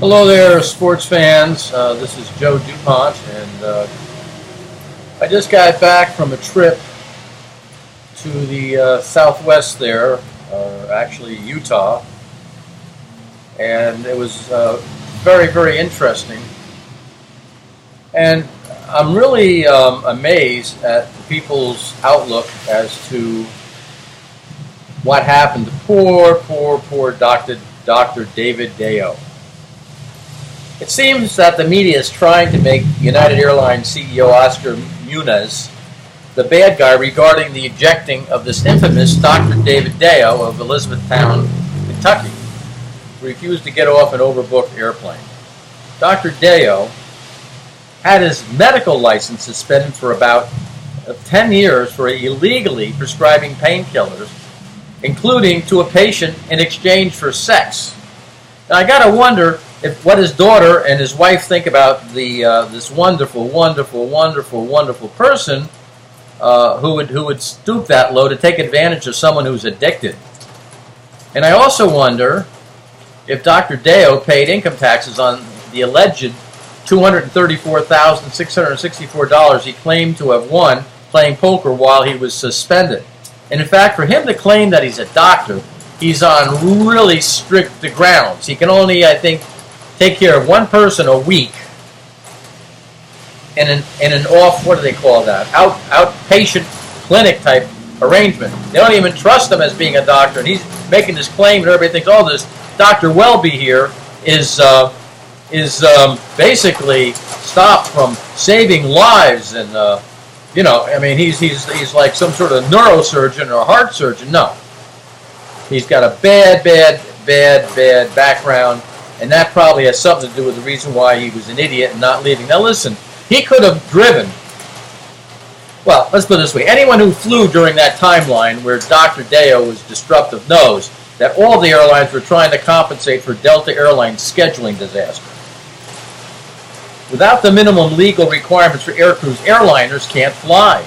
Hello there, sports fans. This is Joe DuPont, and I just got back from a trip to the southwest there, actually Utah, and it was very, very interesting. And I'm really amazed at people's outlook as to what happened to poor Dr. David Dao. It seems that the media is trying to make United Airlines CEO Oscar Munoz the bad guy regarding the ejecting of this infamous Dr. David Dao of Elizabethtown, Kentucky, who refused to get off an overbooked airplane. Dr. Dao had his medical license suspended for about 10 years for illegally prescribing painkillers, including to a patient in exchange for sex. Now, I got to wonder what his daughter and his wife think about this wonderful person who would stoop that low to take advantage of someone who's addicted. And I also wonder if Dr. Dao paid income taxes on the alleged $234,664 he claimed to have won playing poker while he was suspended. And in fact, for him to claim that he's a doctor, he's on really strict grounds. He can only, I think, take care of one person a week in an off, what do they call that, outpatient clinic type arrangement. They don't even trust him as being a doctor, and he's making this claim, and everybody thinks, oh, this Dr. Welby here is basically stopped from saving lives, and I mean, he's like some sort of neurosurgeon or a heart surgeon. No, he's got a bad background. And that probably has something to do with the reason why he was an idiot and not leaving. Now listen, he could have driven. Well, let's put it this way. Anyone who flew during that timeline where Dr. Dao was disruptive knows that all the airlines were trying to compensate for Delta Airlines scheduling disaster. Without the minimum legal requirements for aircrews, airliners can't fly.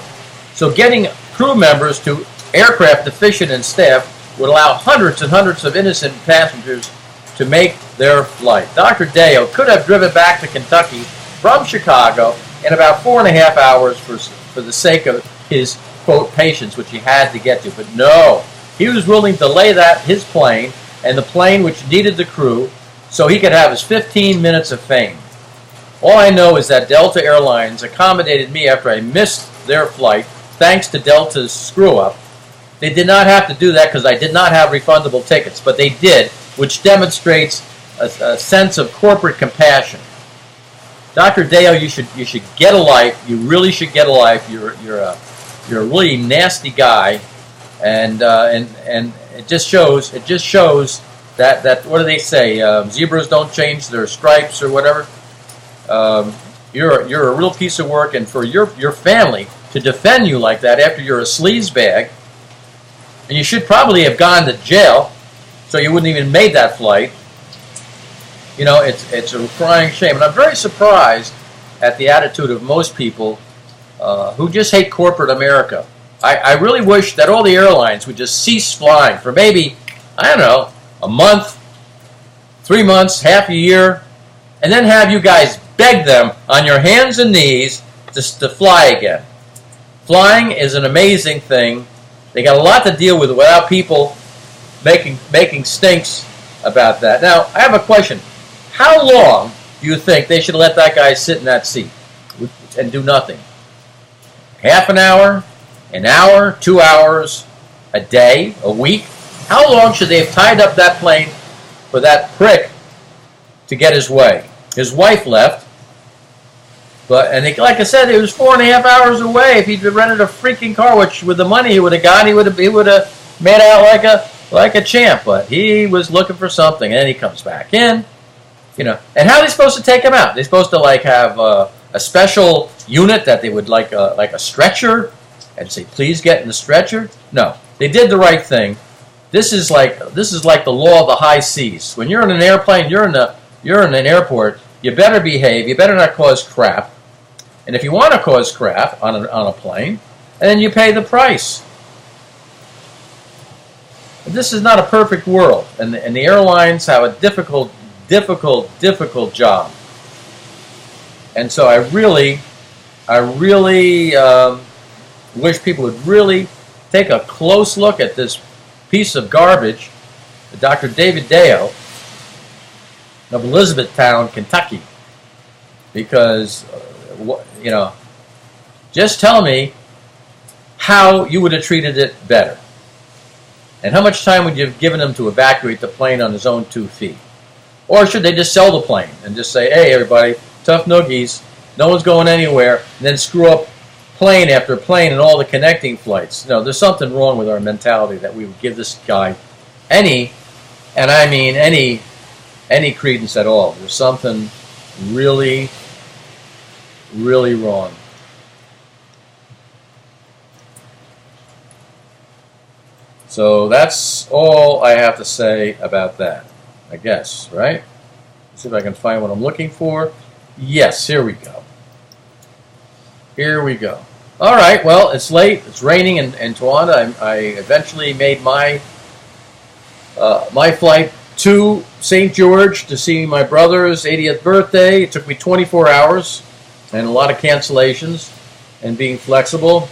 So getting crew members to aircraft deficient in staff would allow hundreds and hundreds of innocent passengers to make their flight. Dr. Dao could have driven back to Kentucky from Chicago in about 4.5 hours for the sake of his, quote, patients, which he had to get to. But no, he was willing to delay his plane and the plane which needed the crew so he could have his 15 minutes of fame. All I know is that Delta Airlines accommodated me after I missed their flight thanks to Delta's screw-up. They did not have to do that because I did not have refundable tickets, but they did, which demonstrates a sense of corporate compassion. Dr. Dao, you should get a life. You really should get a life. You're a really nasty guy, and it just shows. It just shows that what do they say? Zebras don't change their stripes or whatever. You're a real piece of work, and for your family to defend you like that after you're a sleazebag, and you should probably have gone to jail. So you wouldn't even made that flight. You know, it's a crying shame. And I'm very surprised at the attitude of most people who just hate corporate America. I really wish that all the airlines would just cease flying for maybe, I don't know, a month, 3 months, half a year, and then have you guys beg them on your hands and knees just to fly again. Flying is an amazing thing. They got a lot to deal with without people making stinks about that. Now, I have a question. How long do you think they should let that guy sit in that seat and do nothing? Half an hour? 2 hours? A day? A week? How long should they have tied up that plane for that prick to get his way? His wife left. Like I said, it was 4.5 hours away. If he'd rented a freaking car, which with the money he would have gotten, he would have made out like a champ. But he was looking for something, and then he comes back in, And how are they supposed to take him out? They're supposed to have a special unit that they would like a stretcher, and say, "Please get in the stretcher." No, they did the right thing. This is like the law of the high seas. When you're in an airplane, you're in an airport. You better behave. You better not cause crap. And if you want to cause crap on a plane, then you pay the price. This is not a perfect world, and the airlines have a difficult difficult job. And so I really wish people would really take a close look at this piece of garbage, Dr.dao of Elizabethtown, Kentucky, because just tell me how you would have treated it better, and how much time would you have given him to evacuate the plane on his own 2 feet? Or should they just sell the plane and just say, hey, everybody, tough noogies, no one's going anywhere, and then screw up plane after plane and all the connecting flights? There's something wrong with our mentality that we would give this guy any credence at all. There's something really, really wrong. So that's all I have to say about that, I guess, right? Let's see if I can find what I'm looking for. Yes, here we go. Here we go. All right, well, it's late. It's raining in Tawanda. I eventually made my flight to St. George to see my brother's 80th birthday. It took me 24 hours and a lot of cancellations and being flexible.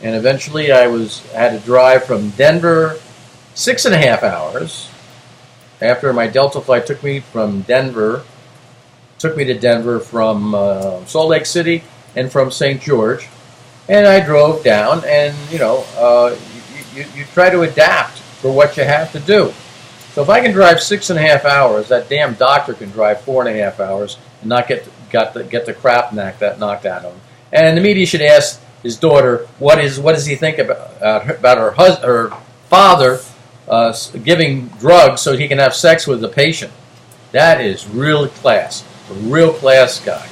And eventually I had to drive from Denver 6.5 hours. After my Delta flight took me to Denver from Salt Lake City and from St. George. And I drove down, and you try to adapt for what you have to do. So if I can drive 6.5 hours, that damn doctor can drive 4.5 hours and not get the crap knocked out of him. And the media should ask his daughter, what does he think about her father giving drugs so he can have sex with the patient? That is real class, a real class guy.